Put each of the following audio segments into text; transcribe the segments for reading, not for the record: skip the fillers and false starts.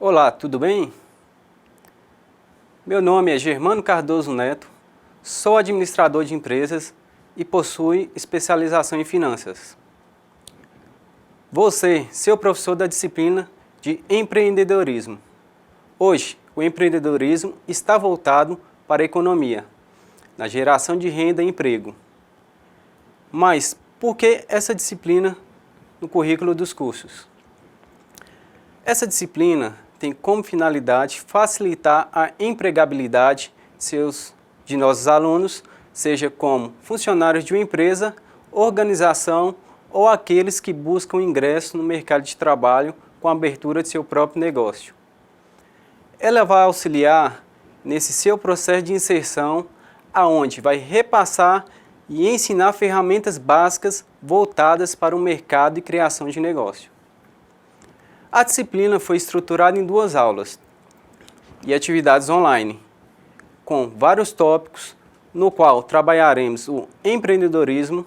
Olá, tudo bem? Meu nome é Germano Cardoso Neto, sou administrador de empresas e possuo especialização em finanças. Vou ser seu professor da disciplina de empreendedorismo. Hoje, o empreendedorismo está voltado para a economia, na geração de renda e emprego. Mas por que essa disciplina no currículo dos cursos? Essa disciplina tem como finalidade facilitar a empregabilidade de nossos alunos, seja como funcionários de uma empresa, organização ou aqueles que buscam ingresso no mercado de trabalho com a abertura de seu próprio negócio. Ela vai auxiliar nesse seu processo de inserção, aonde vai repassar e ensinar ferramentas básicas voltadas para o mercado e criação de negócio. A disciplina foi estruturada em 2 aulas e atividades online, com vários tópicos, no qual trabalharemos o empreendedorismo,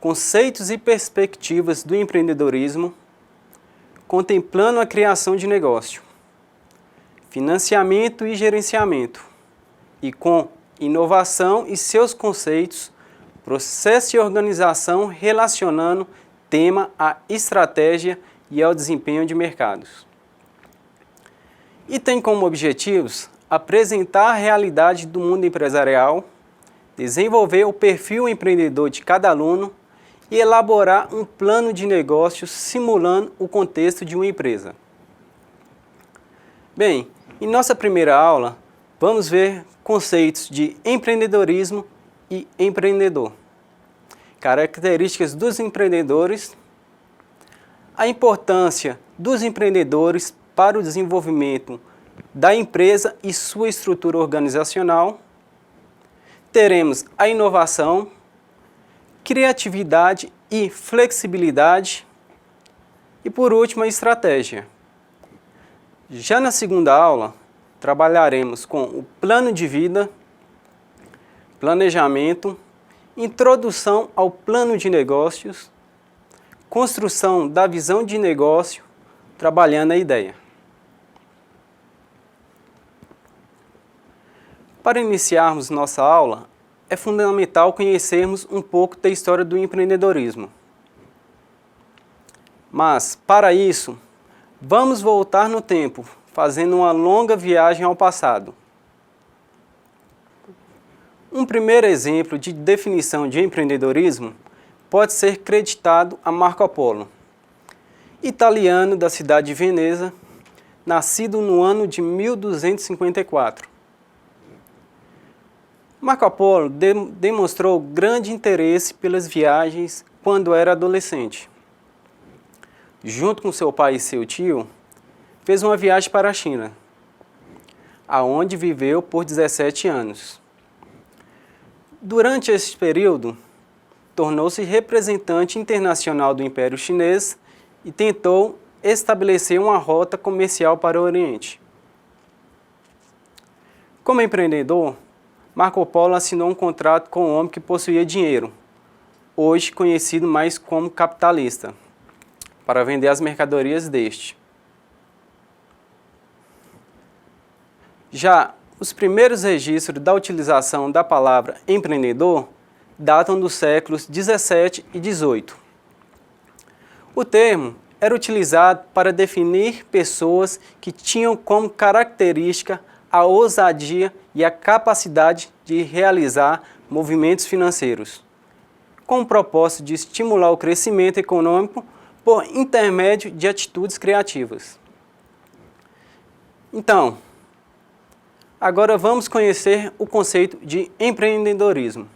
conceitos e perspectivas do empreendedorismo, contemplando a criação de negócio, financiamento e gerenciamento, e com inovação e seus conceitos, processo e organização relacionando tema à estratégia e ao desempenho de mercados. E tem como objetivos apresentar a realidade do mundo empresarial, desenvolver o perfil empreendedor de cada aluno e elaborar um plano de negócios simulando o contexto de uma empresa. Bem, em nossa primeira aula, vamos ver conceitos de empreendedorismo e empreendedor, características dos empreendedores, a importância dos empreendedores para o desenvolvimento da empresa e sua estrutura organizacional. Teremos a inovação, criatividade e flexibilidade e, por último, a estratégia. Já na segunda aula, trabalharemos com o plano de vida, planejamento, introdução ao plano de negócios, construção da visão de negócio, trabalhando a ideia. Para iniciarmos nossa aula, é fundamental conhecermos um pouco da história do empreendedorismo. Mas, para isso, vamos voltar no tempo, fazendo uma longa viagem ao passado. Um primeiro exemplo de definição de empreendedorismo pode ser creditado a Marco Polo, italiano da cidade de Veneza, nascido no ano de 1254. Marco Polo demonstrou grande interesse pelas viagens quando era adolescente. Junto com seu pai e seu tio, fez uma viagem para a China, aonde viveu por 17 anos. Durante esse período, tornou-se representante internacional do Império Chinês e tentou estabelecer uma rota comercial para o Oriente. Como empreendedor, Marco Polo assinou um contrato com um homem que possuía dinheiro, hoje conhecido mais como capitalista, para vender as mercadorias deste. Já os primeiros registros da utilização da palavra empreendedor datam dos séculos 17 e 18. O termo era utilizado para definir pessoas que tinham como característica a ousadia e a capacidade de realizar movimentos financeiros, com o propósito de estimular o crescimento econômico por intermédio de atitudes criativas. Então, agora vamos conhecer o conceito de empreendedorismo.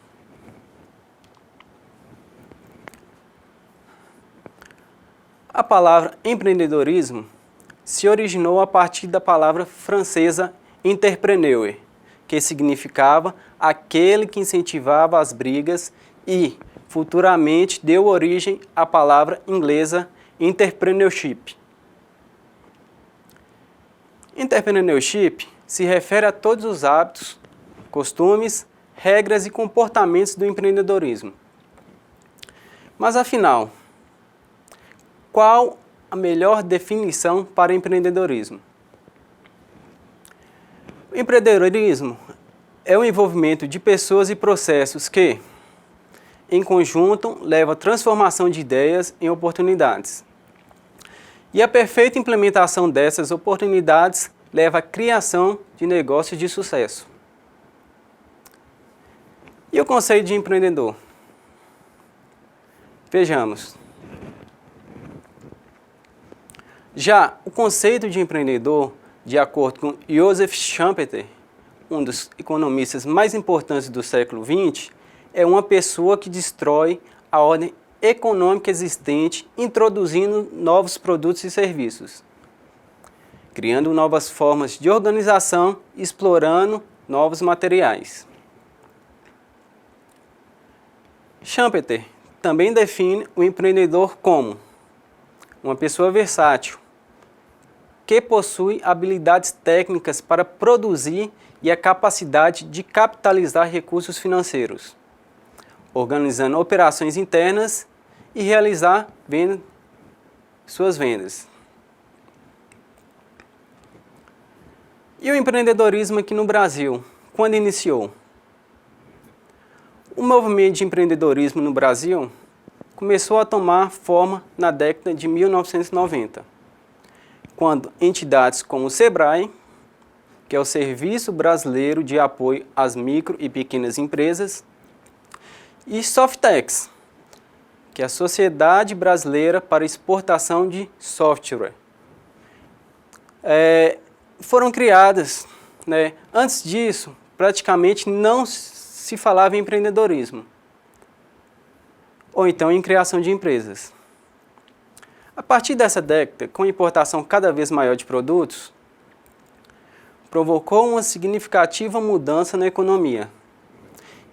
A palavra empreendedorismo se originou a partir da palavra francesa entrepreneur, que significava aquele que incentivava as brigas e, futuramente, deu origem à palavra inglesa entrepreneurship. Entrepreneurship se refere a todos os hábitos, costumes, regras e comportamentos do empreendedorismo. Mas, afinal, qual a melhor definição para empreendedorismo. O empreendedorismo é o envolvimento de pessoas e processos que, em conjunto, levam à transformação de ideias em oportunidades. E a perfeita implementação dessas oportunidades leva à criação de negócios de sucesso. E o conceito de empreendedor? Vejamos. Já o conceito de empreendedor, de acordo com Joseph Schumpeter, um dos economistas mais importantes do século XX, é uma pessoa que destrói a ordem econômica existente, introduzindo novos produtos e serviços, criando novas formas de organização, explorando novos materiais. Schumpeter também define o empreendedor como uma pessoa versátil, que possui habilidades técnicas para produzir e a capacidade de capitalizar recursos financeiros, organizando operações internas e realizar suas vendas. E o empreendedorismo aqui no Brasil, quando iniciou? O movimento de empreendedorismo no Brasil começou a tomar forma na década de 1990, quando entidades como o SEBRAE, que é o Serviço Brasileiro de Apoio às Micro e Pequenas Empresas, e Softex, que é a Sociedade Brasileira para Exportação de Software, foram criadas. Antes disso, praticamente não se falava em empreendedorismo, ou então em criação de empresas. A partir dessa década, com a importação cada vez maior de produtos, provocou uma significativa mudança na economia,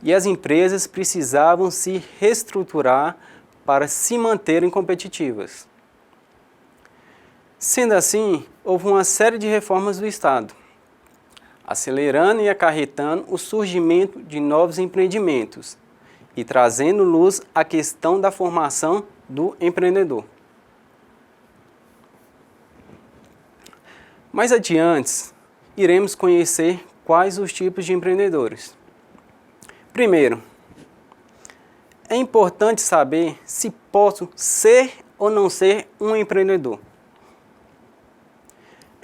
e as empresas precisavam se reestruturar para se manterem competitivas. Sendo assim, houve uma série de reformas do Estado, acelerando e acarretando o surgimento de novos empreendimentos e trazendo luz à questão da formação do empreendedor. Mais adiante, iremos conhecer quais os tipos de empreendedores. Primeiro, é importante saber se posso ser ou não ser um empreendedor.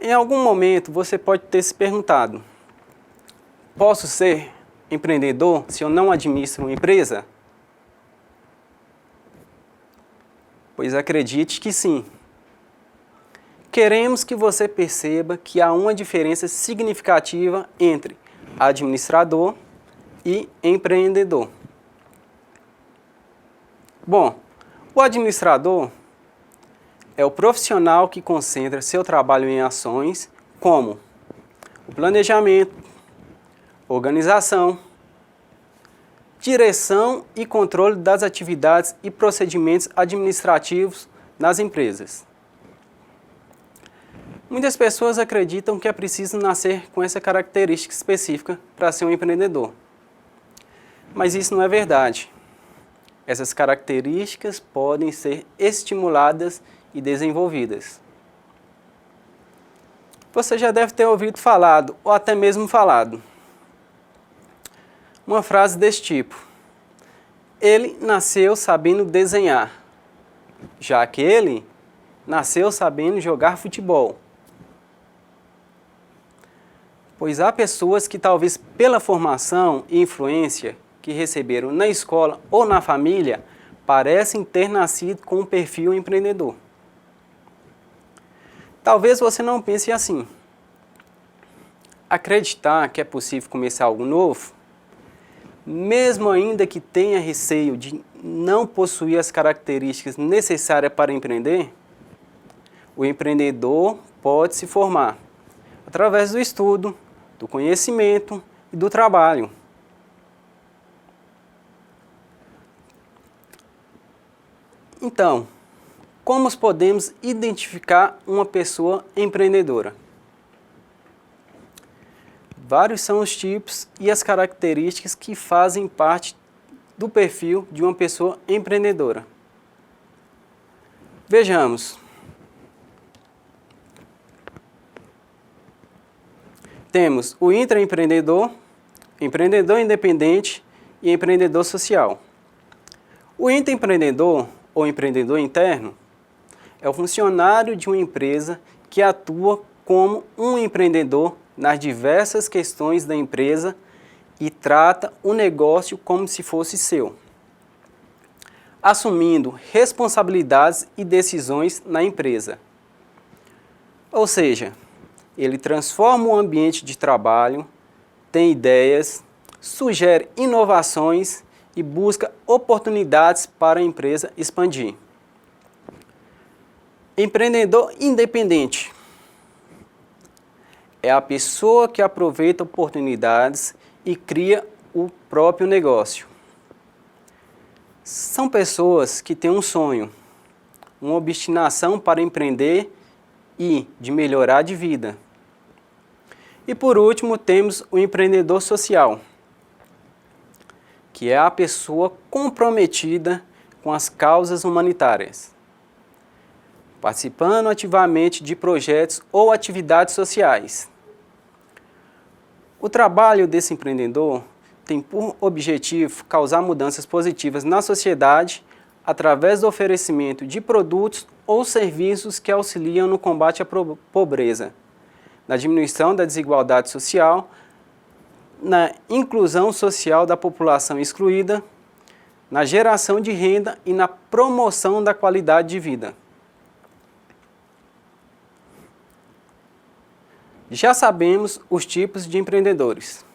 Em algum momento você pode ter se perguntado: posso ser empreendedor se eu não administro uma empresa? Pois acredite que sim. Queremos que você perceba que há uma diferença significativa entre administrador e empreendedor. Bom, o administrador é o profissional que concentra seu trabalho em ações como o planejamento, organização, direção e controle das atividades e procedimentos administrativos nas empresas. Muitas pessoas acreditam que é preciso nascer com essa característica específica para ser um empreendedor. Mas isso não é verdade. Essas características podem ser estimuladas e desenvolvidas. Você já deve ter ouvido falado, ou até mesmo falado, uma frase desse tipo: ele nasceu sabendo desenhar, já que ele nasceu sabendo jogar futebol. Pois há pessoas que talvez pela formação e influência que receberam na escola ou na família, parecem ter nascido com um perfil empreendedor. Talvez você não pense assim. Acreditar que é possível começar algo novo, mesmo ainda que tenha receio de não possuir as características necessárias para empreender, o empreendedor pode se formar através do estudo, do conhecimento e do trabalho. Então, como podemos identificar uma pessoa empreendedora? Vários são os tipos e as características que fazem parte do perfil de uma pessoa empreendedora. Vejamos. temos o intraempreendedor, empreendedor independente e empreendedor social. O intraempreendedor ou empreendedor interno é o funcionário de uma empresa que atua como um empreendedor nas diversas questões da empresa e trata o negócio como se fosse seu, assumindo responsabilidades e decisões na empresa. Ou seja, ele transforma o ambiente de trabalho, tem ideias, sugere inovações e busca oportunidades para a empresa expandir. Empreendedor independente é a pessoa que aproveita oportunidades e cria o próprio negócio. São pessoas que têm um sonho, uma obstinação para empreender e de melhorar de vida. E por último, temos o empreendedor social, que é a pessoa comprometida com as causas humanitárias, participando ativamente de projetos ou atividades sociais. O trabalho desse empreendedor tem por objetivo causar mudanças positivas na sociedade através do oferecimento de produtos ou serviços que auxiliam no combate à pobreza, na diminuição da desigualdade social, na inclusão social da população excluída, na geração de renda e na promoção da qualidade de vida. Já sabemos os tipos de empreendedores,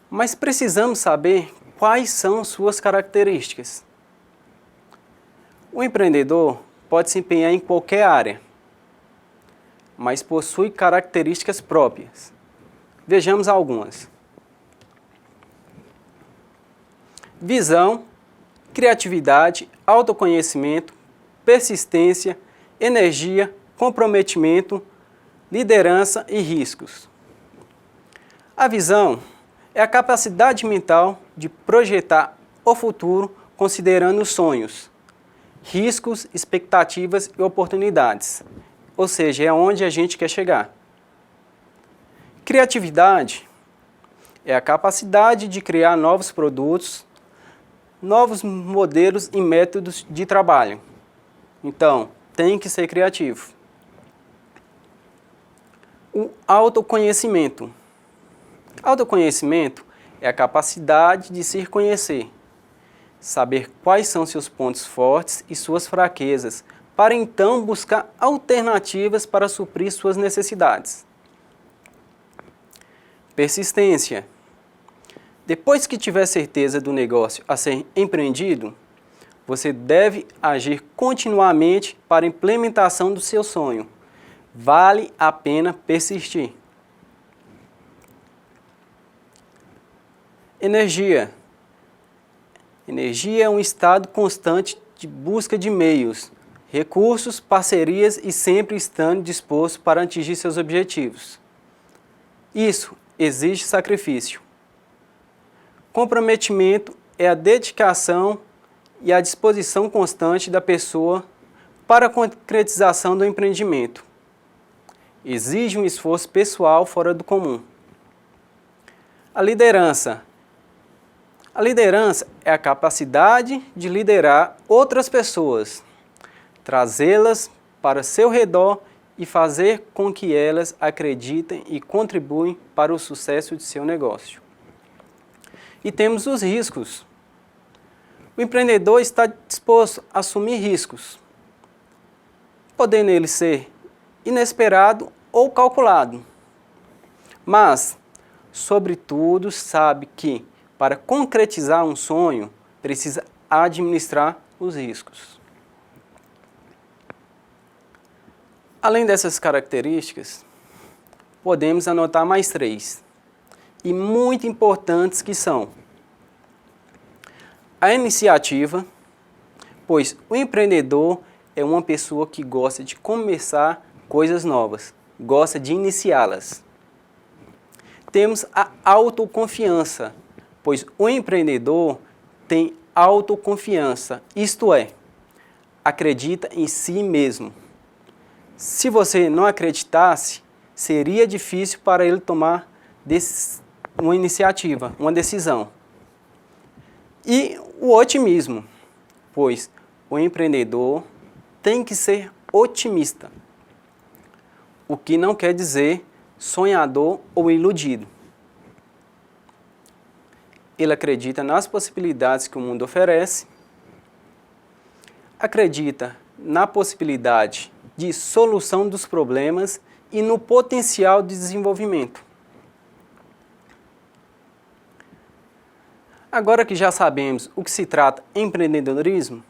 mas precisamos saber quais são suas características. O empreendedor pode se empenhar em qualquer área, mas possui características próprias. Vejamos algumas. Visão, criatividade, autoconhecimento, persistência, energia, comprometimento, liderança e riscos. A visão é a capacidade mental de projetar o futuro considerando os sonhos, riscos, expectativas e oportunidades, ou seja, é onde a gente quer chegar. Criatividade é a capacidade de criar novos produtos, novos modelos e métodos de trabalho. Então, tem que ser criativo. O autoconhecimento. Autoconhecimento é a capacidade de se conhecer, saber quais são seus pontos fortes e suas fraquezas, para então buscar alternativas para suprir suas necessidades. Persistência. Depois que tiver certeza do negócio a ser empreendido, você deve agir continuamente para a implementação do seu sonho. Vale a pena persistir. Energia. Energia é um estado constante de busca de meios, recursos, parcerias e sempre estando disposto para atingir seus objetivos. Isso exige sacrifício. Comprometimento é a dedicação e a disposição constante da pessoa para a concretização do empreendimento. Exige um esforço pessoal fora do comum. A liderança. A liderança é a capacidade de liderar outras pessoas, trazê-las para seu redor e fazer com que elas acreditem e contribuem para o sucesso de seu negócio. E temos os riscos. O empreendedor está disposto a assumir riscos, podendo ele ser inesperado ou calculado, mas, sobretudo, sabe que, para concretizar um sonho, precisa administrar os riscos. Além dessas características, podemos anotar mais 3, e muito importantes que são a iniciativa, pois o empreendedor é uma pessoa que gosta de começar coisas novas, gosta de iniciá-las. Temos a autoconfiança, pois o empreendedor tem autoconfiança, isto é, acredita em si mesmo. Se você não acreditasse, seria difícil para ele tomar uma iniciativa, uma decisão. E o otimismo, pois o empreendedor tem que ser otimista, o que não quer dizer sonhador ou iludido. Ele acredita nas possibilidades que o mundo oferece, acredita na possibilidade de solução dos problemas e no potencial de desenvolvimento. Agora que já sabemos o que se trata empreendedorismo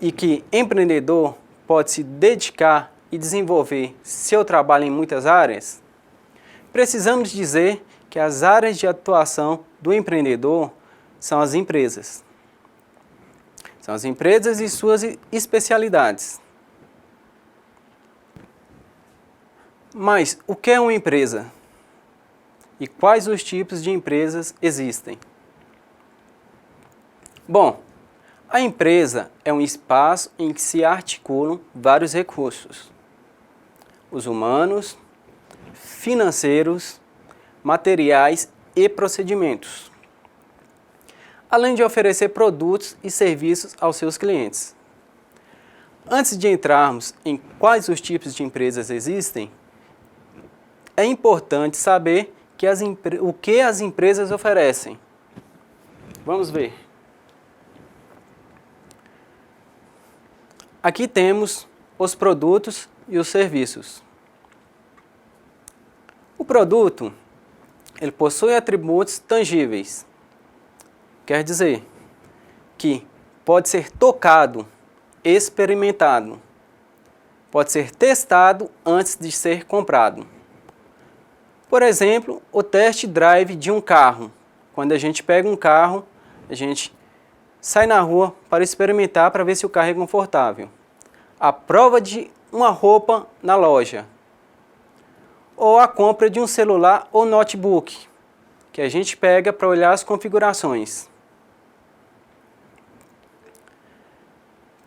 e que empreendedor pode se dedicar e desenvolver seu trabalho em muitas áreas, precisamos dizer que as áreas de atuação do empreendedor são as empresas. São as empresas e suas especialidades. Mas o que é uma empresa? E quais os tipos de empresas existem? Bom, a empresa é um espaço em que se articulam vários recursos: os humanos, financeiros, materiais e procedimentos, além de oferecer produtos e serviços aos seus clientes. Antes de entrarmos em quais os tipos de empresas existem, é importante saber o que as empresas oferecem. Vamos ver. Aqui temos os produtos e os serviços. O produto, ele possui atributos tangíveis. Quer dizer que pode ser tocado, experimentado, pode ser testado antes de ser comprado. Por exemplo, o test drive de um carro. Quando a gente pega um carro, a gente sai na rua para experimentar para ver se o carro é confortável. A prova de uma roupa na loja. Ou a compra de um celular ou notebook, que a gente pega para olhar as configurações.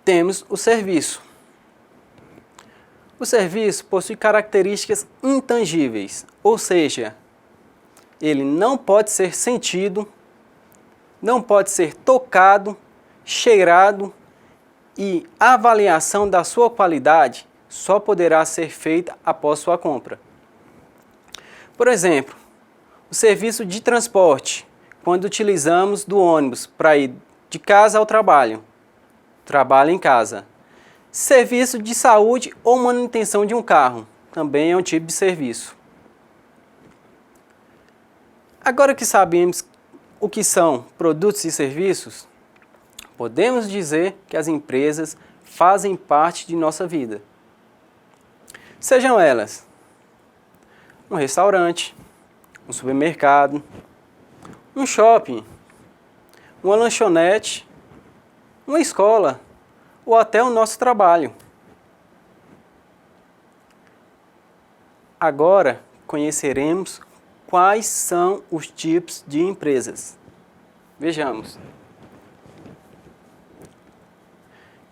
Temos o serviço. O serviço possui características intangíveis, ou seja, ele não pode ser sentido, não pode ser tocado, cheirado, e a avaliação da sua qualidade só poderá ser feita após sua compra. Por exemplo, o serviço de transporte, quando utilizamos do ônibus para ir de casa ao trabalho, trabalho em casa. Serviço de saúde ou manutenção de um carro, também é um tipo de serviço. Agora que sabemos o que são produtos e serviços, podemos dizer que as empresas fazem parte de nossa vida. Sejam elas um restaurante, um supermercado, um shopping, uma lanchonete, uma escola ou até o nosso trabalho. Agora conheceremos quais são os tipos de empresas. Vejamos.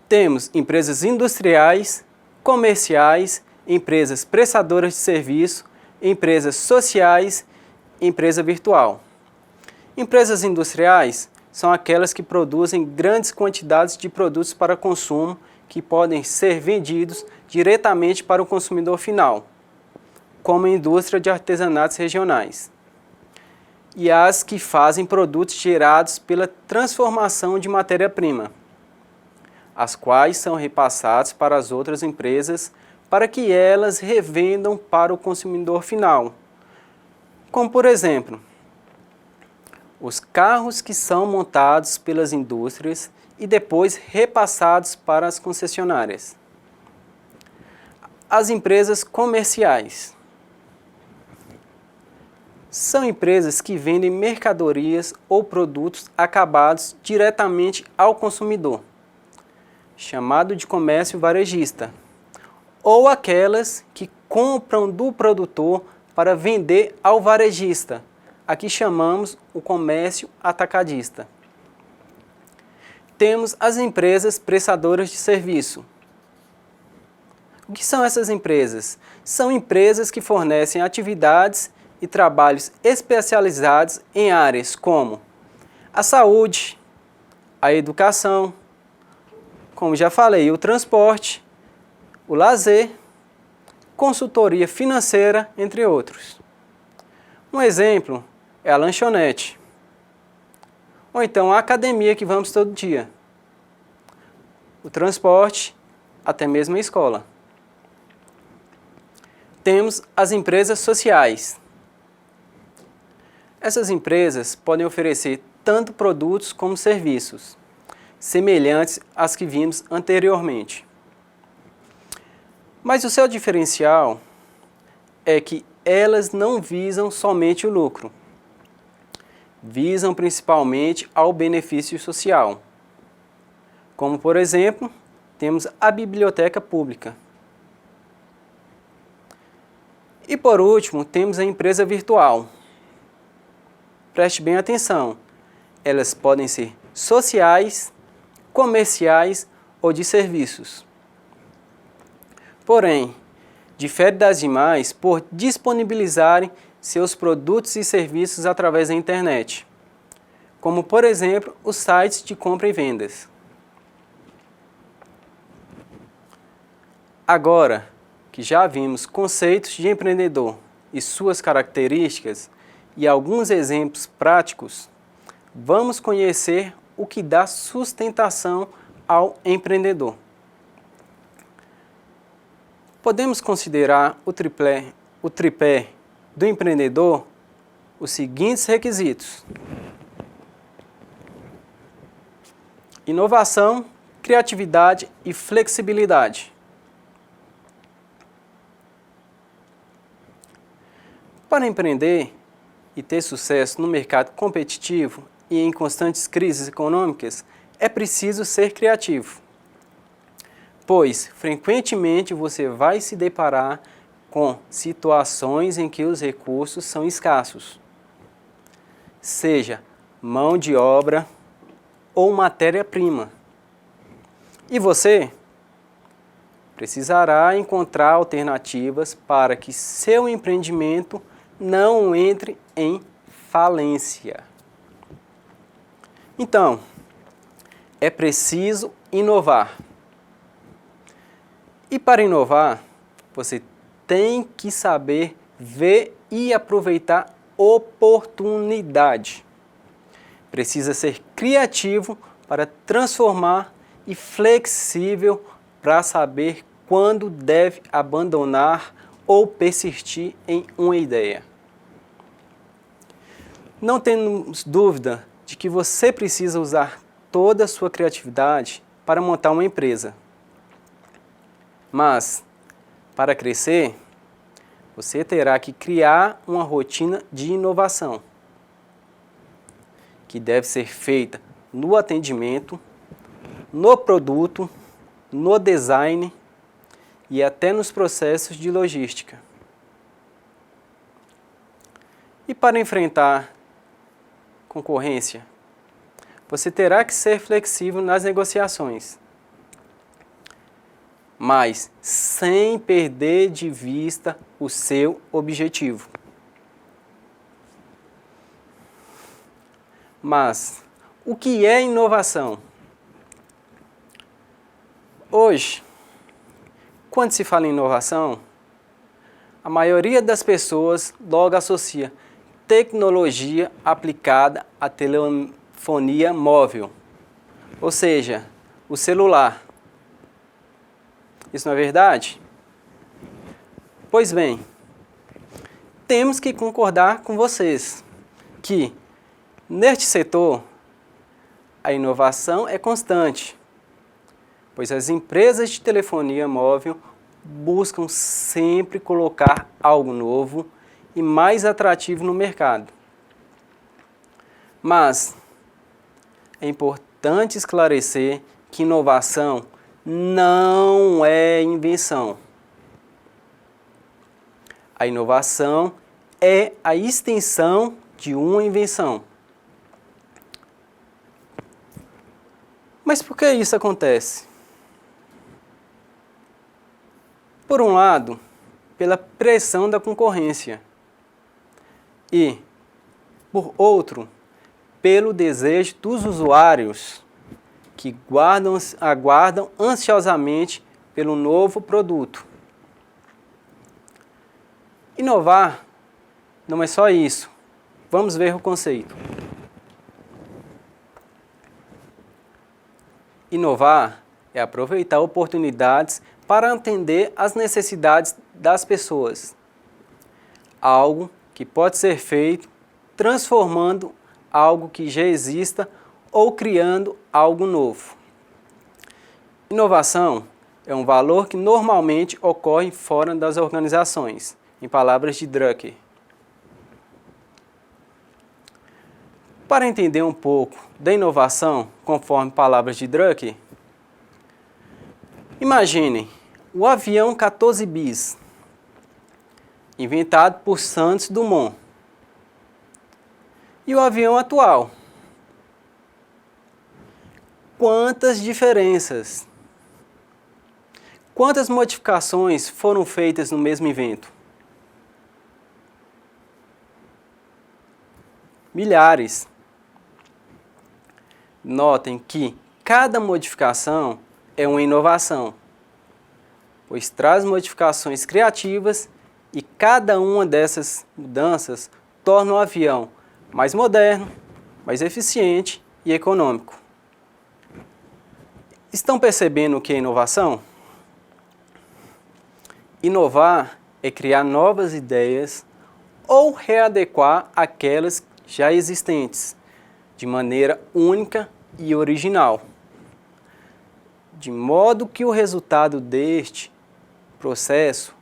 Temos empresas industriais, comerciais, empresas prestadoras de serviço, empresas sociais, empresa virtual. Empresas industriais são aquelas que produzem grandes quantidades de produtos para consumo que podem ser vendidos diretamente para o consumidor final, como a indústria de artesanatos regionais. E as que fazem produtos gerados pela transformação de matéria-prima, as quais são repassados para as outras empresas para que elas revendam para o consumidor final. Como, por exemplo, os carros que são montados pelas indústrias e depois repassados para as concessionárias. As empresas comerciais são empresas que vendem mercadorias ou produtos acabados diretamente ao consumidor, chamado de comércio varejista, ou aquelas que compram do produtor para vender ao varejista. Aqui chamamos o comércio atacadista. Temos as empresas prestadoras de serviço, O que são essas empresas? São empresas que fornecem atividades e trabalhos especializados em áreas como a saúde, a educação, como já falei, o transporte, o lazer, consultoria financeira, entre outros. Um exemplo é a lanchonete, ou então a academia que vamos todo dia, o transporte, até mesmo a escola. Temos as empresas sociais. Essas empresas podem oferecer tanto produtos como serviços, semelhantes às que vimos anteriormente. Mas o seu diferencial é que elas não visam somente o lucro, visam principalmente ao benefício social. Como, por exemplo, temos a biblioteca pública. E por último, temos a empresa virtual. Preste bem atenção, elas podem ser sociais, comerciais ou de serviços. Porém, difere das demais por disponibilizarem seus produtos e serviços através da internet, como por exemplo os sites de compra e vendas. Agora que já vimos conceitos de empreendedor e suas características e alguns exemplos práticos, vamos conhecer o que dá sustentação ao empreendedor. Podemos considerar o tripé do empreendedor os seguintes requisitos: inovação, criatividade e flexibilidade. Para empreender e ter sucesso no mercado competitivo e em constantes crises econômicas, é preciso ser criativo, pois frequentemente você vai se deparar com situações em que os recursos são escassos, seja mão de obra ou matéria-prima. E você precisará encontrar alternativas para que seu empreendimento não entre em falência. Então, é preciso inovar. E para inovar, você tem que saber ver e aproveitar oportunidade. Precisa ser criativo para transformar e flexível para saber quando deve abandonar ou persistir em uma ideia. Não temos dúvida de que você precisa usar toda a sua criatividade para montar uma empresa. Mas, para crescer, você terá que criar uma rotina de inovação, que deve ser feita no atendimento, no produto, no design e até nos processos de logística. E para enfrentar concorrência, você terá que ser flexível nas negociações, mas sem perder de vista o seu objetivo. Mas o que é inovação? Hoje, quando se fala em inovação, a maioria das pessoas logo associa tecnologia aplicada à telefonia móvel, ou seja, o celular. Isso não é verdade? Pois bem, temos que concordar com vocês que, neste setor, a inovação é constante, pois as empresas de telefonia móvel buscam sempre colocar algo novo e mais atrativo no mercado. Mas é importante esclarecer que inovação não é invenção. A inovação é a extensão de uma invenção. Mas por que isso acontece? Por um lado, pela pressão da concorrência e, por outro, pelo desejo dos usuários que aguardam ansiosamente pelo novo produto. Inovar não é só isso. Vamos ver o conceito. Inovar é aproveitar oportunidades para atender às necessidades das pessoas. Algo que pode ser feito transformando algo que já exista ou criando algo novo. Inovação é um valor que normalmente ocorre fora das organizações, em palavras de Drucker. Para entender um pouco da inovação, conforme palavras de Drucker, imaginem o avião 14 bis, inventado por Santos Dumont, e o avião atual. Quantas diferenças! Quantas modificações foram feitas no mesmo invento? Milhares. Notem que cada modificação é uma inovação, pois traz modificações criativas e cada uma dessas mudanças torna o avião mais moderno, mais eficiente e econômico. Estão percebendo o que é inovação? Inovar é criar novas ideias ou readequar aquelas já existentes, de maneira única e original, de modo que o resultado deste processo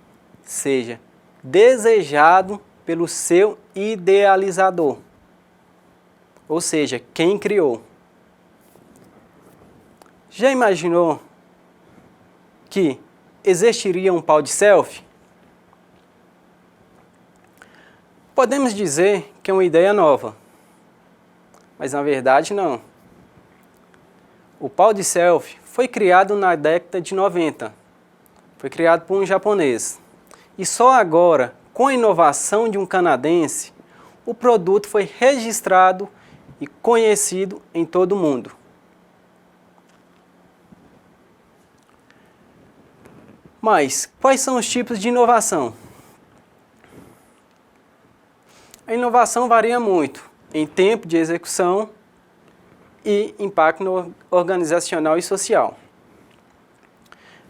seja desejado pelo seu idealizador, ou seja, quem criou. Já imaginou que existiria um pau de selfie? Podemos dizer que é uma ideia nova, mas na verdade não. O pau de selfie foi criado na década de 90. Foi criado por um japonês. E só agora, com a inovação de um canadense, o produto foi registrado e conhecido em todo o mundo. Mas quais são os tipos de inovação? A inovação varia muito em tempo de execução e impacto organizacional e social.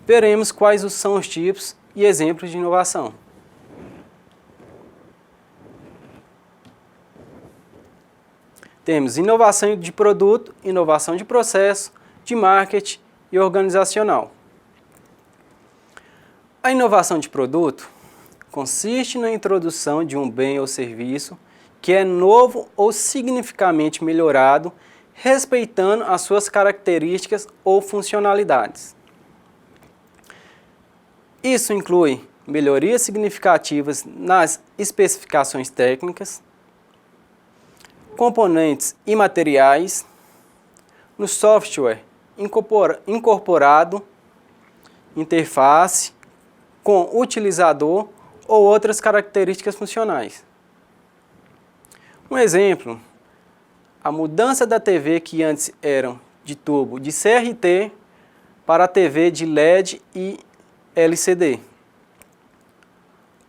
Veremos quais são os tipos e exemplos de inovação. Temos inovação de produto, inovação de processo, de marketing e organizacional. A inovação de produto consiste na introdução de um bem ou serviço que é novo ou significativamente melhorado, respeitando as suas características ou funcionalidades. Isso inclui melhorias significativas nas especificações técnicas, componentes e materiais, no software incorporado, interface, com utilizador ou outras características funcionais. Um exemplo, a mudança da TV que antes eram de tubo de CRT para a TV de LED e LCD.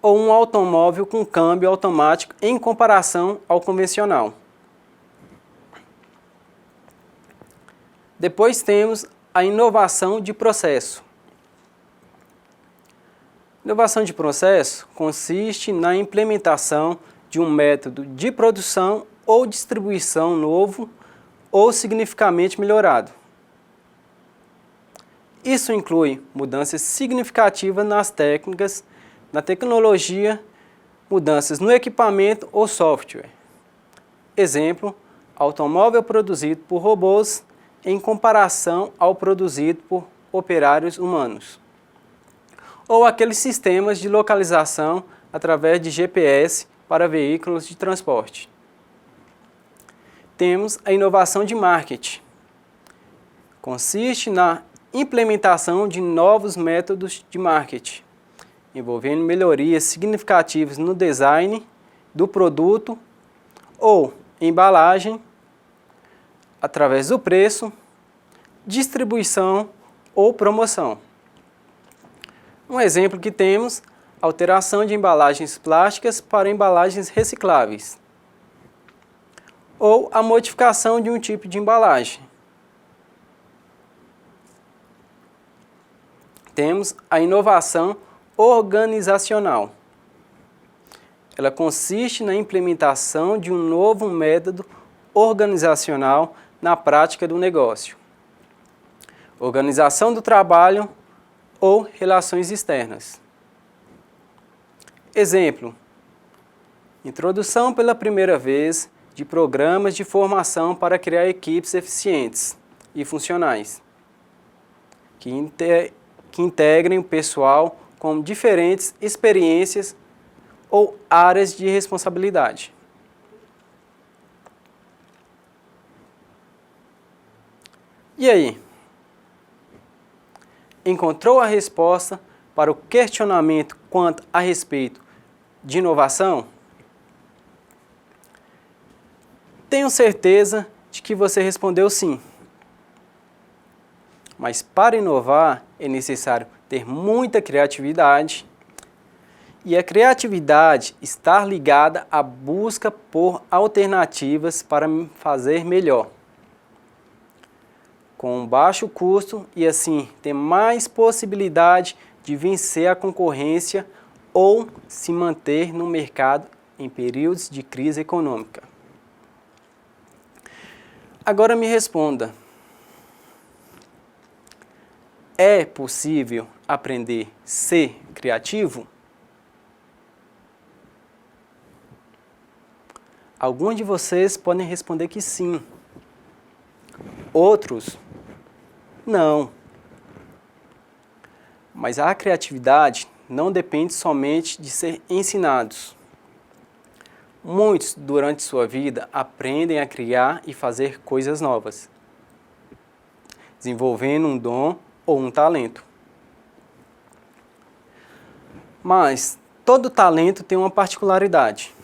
Ou um automóvel com câmbio automático em comparação ao convencional. Depois temos a inovação de processo. Inovação de processo consiste na implementação de um método de produção ou distribuição novo ou significativamente melhorado. Isso inclui mudanças significativas nas técnicas, na tecnologia, mudanças no equipamento ou software. Exemplo, automóvel produzido por robôs em comparação ao produzido por operários humanos. Ou aqueles sistemas de localização através de GPS para veículos de transporte. Temos a inovação de marketing. Consiste na implementação de novos métodos de marketing, envolvendo melhorias significativas no design do produto ou embalagem, através do preço, distribuição ou promoção. Um exemplo que temos, alteração de embalagens plásticas para embalagens recicláveis, ou a modificação de um tipo de embalagem. Temos a inovação organizacional. Ela consiste na implementação de um novo método organizacional na prática do negócio, organização do trabalho ou relações externas. Exemplo: introdução pela primeira vez de programas de formação para criar equipes eficientes e funcionais, que integrem o pessoal com diferentes experiências ou áreas de responsabilidade. E aí? Encontrou a resposta para o questionamento quanto a respeito de inovação? Tenho certeza de que você respondeu sim. Mas para inovar é necessário ter muita criatividade, e a criatividade está ligada à busca por alternativas para fazer melhor, com baixo custo e assim ter mais possibilidade de vencer a concorrência ou se manter no mercado em períodos de crise econômica. Agora me responda: é possível aprender a ser criativo? Alguns de vocês podem responder que sim, outros não. Mas a criatividade não depende somente de ser ensinados. Muitos, durante sua vida, aprendem a criar e fazer coisas novas, desenvolvendo um dom ou um talento. Mas todo talento tem uma particularidade.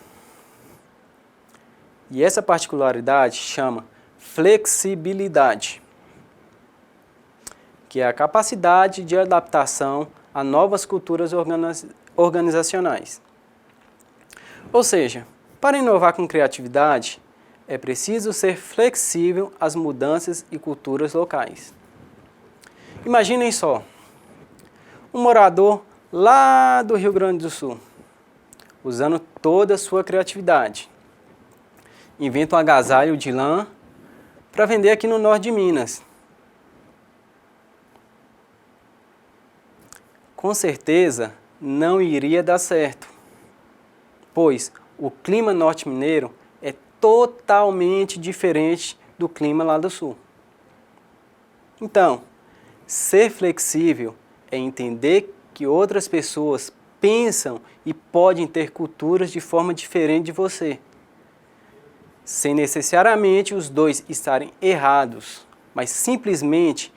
E essa particularidade chama flexibilidade, que é a capacidade de adaptação a novas culturas organizacionais. Ou seja, para inovar com criatividade, é preciso ser flexível às mudanças e culturas locais. Imaginem só, um morador lá do Rio Grande do Sul, usando toda a sua criatividade, inventa um agasalho de lã para vender aqui no norte de Minas. Com certeza não iria dar certo, pois o clima norte mineiro é totalmente diferente do clima lá do sul. Então, ser flexível é entender que outras pessoas pensam e podem ter culturas de forma diferente de você, sem necessariamente os dois estarem errados, mas simplesmente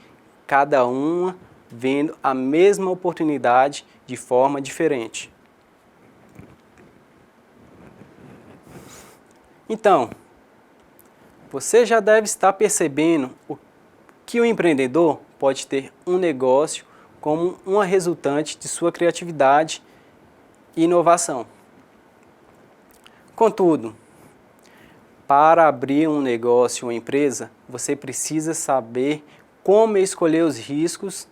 cada uma vendo a mesma oportunidade de forma diferente. Então, você já deve estar percebendo que o empreendedor pode ter um negócio como uma resultante de sua criatividade e inovação. Contudo, para abrir um negócio ou empresa, você precisa saber como escolher os riscos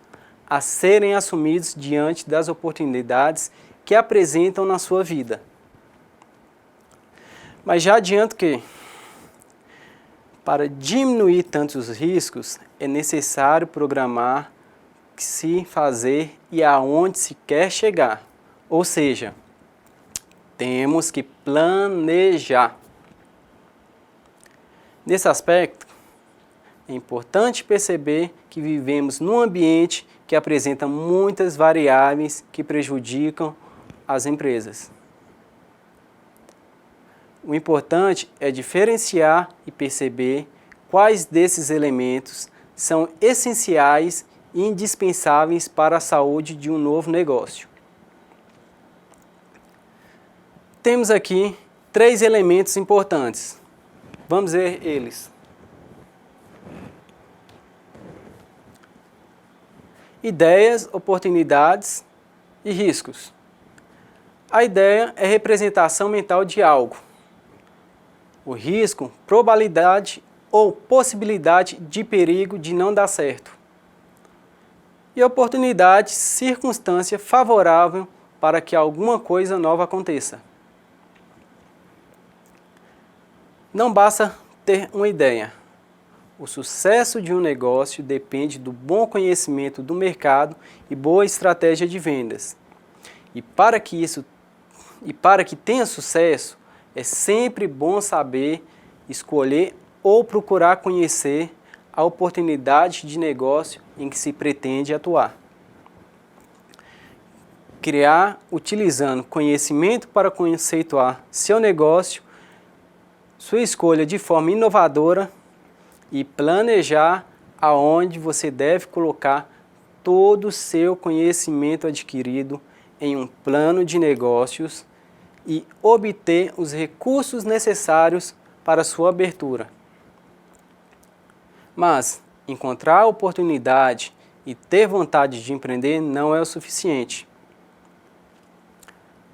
a serem assumidos diante das oportunidades que apresentam na sua vida. Mas já adianto que, para diminuir tantos riscos, é necessário programar o que se fazer e aonde se quer chegar. Ou seja, temos que planejar. Nesse aspecto, é importante perceber que vivemos num ambiente que apresenta muitas variáveis que prejudicam as empresas. O importante é diferenciar e perceber quais desses elementos são essenciais e indispensáveis para a saúde de um novo negócio. Temos aqui 3 elementos importantes. Vamos ver eles. Ideias, oportunidades e riscos. A ideia é representação mental de algo. O risco, probabilidade ou possibilidade de perigo de não dar certo. E oportunidade, circunstância favorável para que alguma coisa nova aconteça. Não basta ter uma ideia. O sucesso de um negócio depende do bom conhecimento do mercado e boa estratégia de vendas. E para que tenha sucesso, é sempre bom saber escolher ou procurar conhecer a oportunidade de negócio em que se pretende atuar. Criar utilizando conhecimento para conceituar seu negócio, sua escolha de forma inovadora e planejar aonde você deve colocar todo o seu conhecimento adquirido em um plano de negócios e obter os recursos necessários para sua abertura. Mas encontrar a oportunidade e ter vontade de empreender não é o suficiente.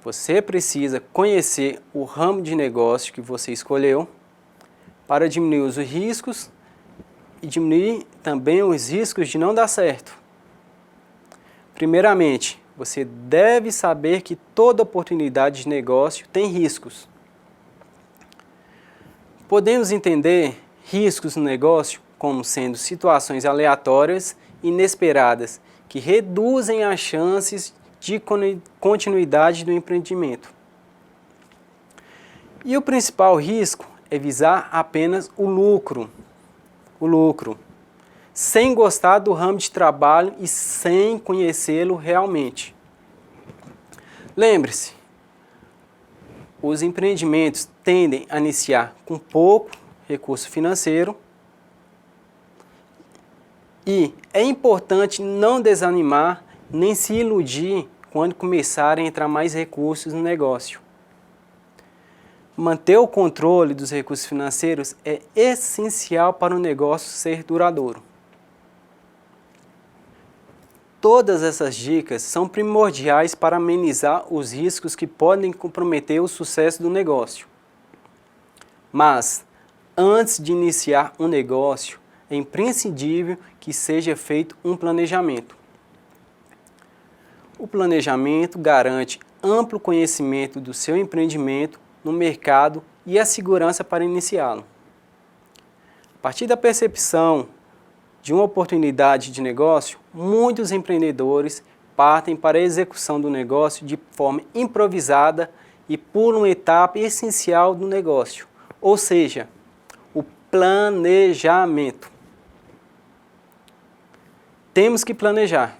Você precisa conhecer o ramo de negócio que você escolheu para diminuir os riscos e diminuir também os riscos de não dar certo. Primeiramente, você deve saber que toda oportunidade de negócio tem riscos. Podemos entender riscos no negócio como sendo situações aleatórias e inesperadas que reduzem as chances de continuidade do empreendimento. E o principal risco é visar apenas o lucro, sem gostar do ramo de trabalho e sem conhecê-lo realmente. Lembre-se, os empreendimentos tendem a iniciar com pouco recurso financeiro e é importante não desanimar nem se iludir quando começarem a entrar mais recursos no negócio. Manter o controle dos recursos financeiros é essencial para o negócio ser duradouro. Todas essas dicas são primordiais para amenizar os riscos que podem comprometer o sucesso do negócio. Mas, antes de iniciar um negócio, é imprescindível que seja feito um planejamento. O planejamento garante amplo conhecimento do seu empreendimento no mercado e a segurança para iniciá-lo. A partir da percepção de uma oportunidade de negócio, muitos empreendedores partem para a execução do negócio de forma improvisada e pulam uma etapa essencial do negócio, ou seja, o planejamento. Temos que planejar.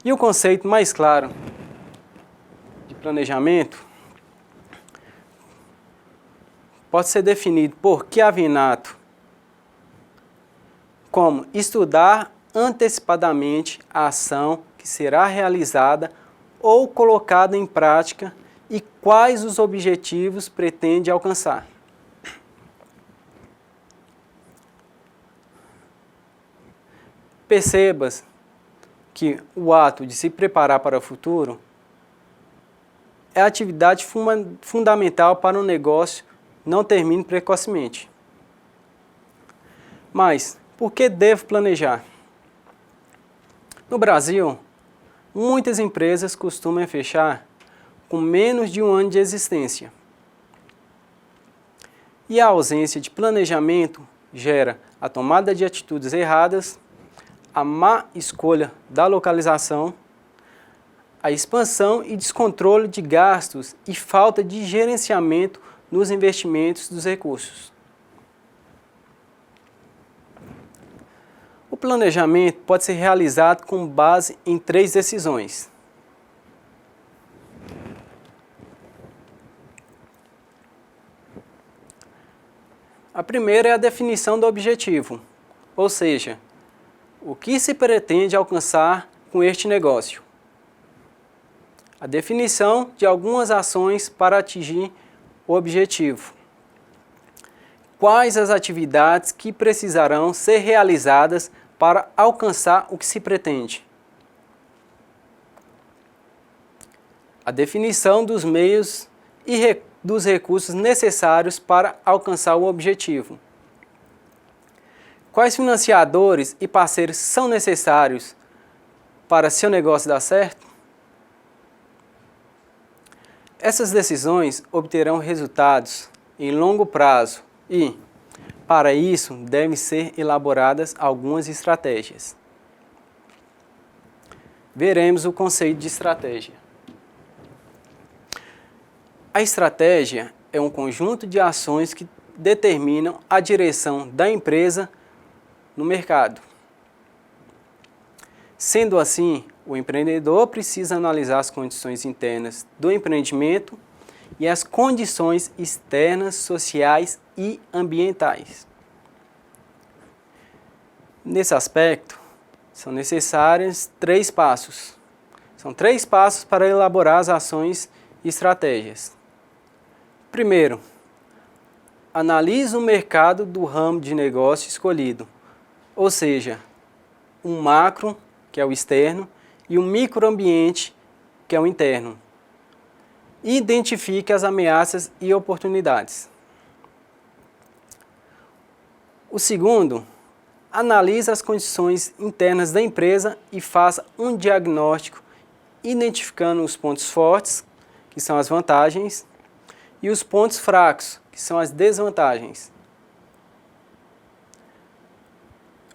E o conceito mais claro de planejamento pode ser definido por Chiavinato como estudar antecipadamente a ação que será realizada ou colocada em prática e quais os objetivos pretende alcançar. Perceba que o ato de se preparar para o futuro é a atividade fundamental para um negócio não termine precocemente. Mas, por que devo planejar? No Brasil, muitas empresas costumam fechar com menos de um ano de existência. E a ausência de planejamento gera a tomada de atitudes erradas, a má escolha da localização, a expansão e descontrole de gastos e falta de gerenciamento nos investimentos dos recursos. O planejamento pode ser realizado com base em 3 decisões. A primeira é a definição do objetivo, ou seja, o que se pretende alcançar com este negócio. A definição de algumas ações para atingir o objetivo. Quais as atividades que precisarão ser realizadas para alcançar o que se pretende? A definição dos meios e dos recursos necessários para alcançar o objetivo. Quais financiadores e parceiros são necessários para seu negócio dar certo? Essas decisões obterão resultados em longo prazo e, para isso, devem ser elaboradas algumas estratégias. Veremos o conceito de estratégia. A estratégia é um conjunto de ações que determinam a direção da empresa no mercado. Sendo assim, o empreendedor precisa analisar as condições internas do empreendimento e as condições externas, sociais e ambientais. Nesse aspecto, são necessários 3 passos. São 3 passos para elaborar as ações e estratégias. Primeiro, analise o mercado do ramo de negócio escolhido, ou seja, um macro, que é o externo, e um microambiente, que é o interno. Identifique as ameaças e oportunidades. O segundo, analise as condições internas da empresa e faça um diagnóstico, identificando os pontos fortes, que são as vantagens, e os pontos fracos, que são as desvantagens.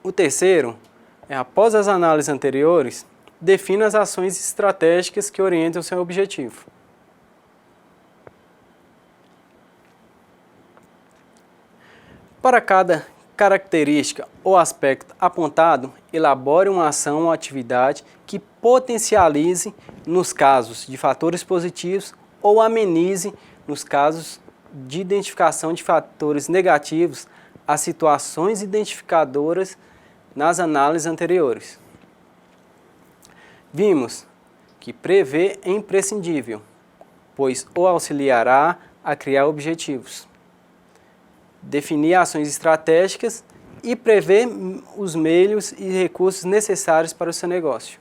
O terceiro, após as análises anteriores, defina as ações estratégicas que orientam o seu objetivo. Para cada característica ou aspecto apontado, elabore uma ação ou atividade que potencialize nos casos de fatores positivos ou amenize nos casos de identificação de fatores negativos as situações identificadoras nas análises anteriores. Vimos que prever é imprescindível, pois o auxiliará a criar objetivos, definir ações estratégicas e prever os meios e recursos necessários para o seu negócio.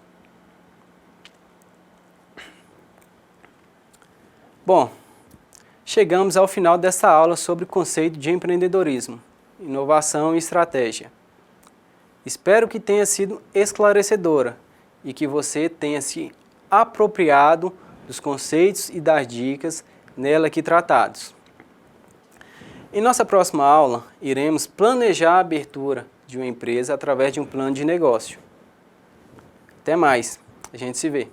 Bom, chegamos ao final desta aula sobre o conceito de empreendedorismo, inovação e estratégia. Espero que tenha sido esclarecedora e que você tenha se apropriado dos conceitos e das dicas nela aqui tratados. Em nossa próxima aula, iremos planejar a abertura de uma empresa através de um plano de negócio. Até mais, a gente se vê.